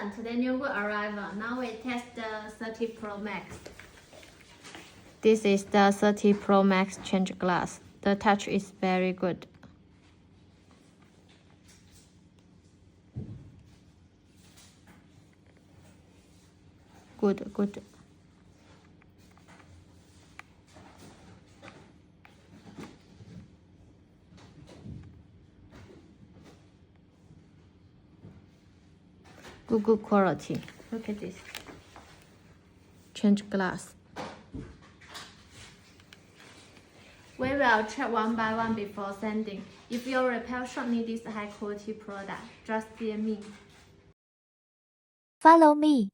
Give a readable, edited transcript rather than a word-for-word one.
excellent. The new good arrival. Now we test the 30 Pro Max. This is the 30 Pro Max change glass. The touch is very good. Good. Good quality. Look at this. Change glass. We will check one by one before sending. If your repair shop needs this high quality product, just DM me. Follow me.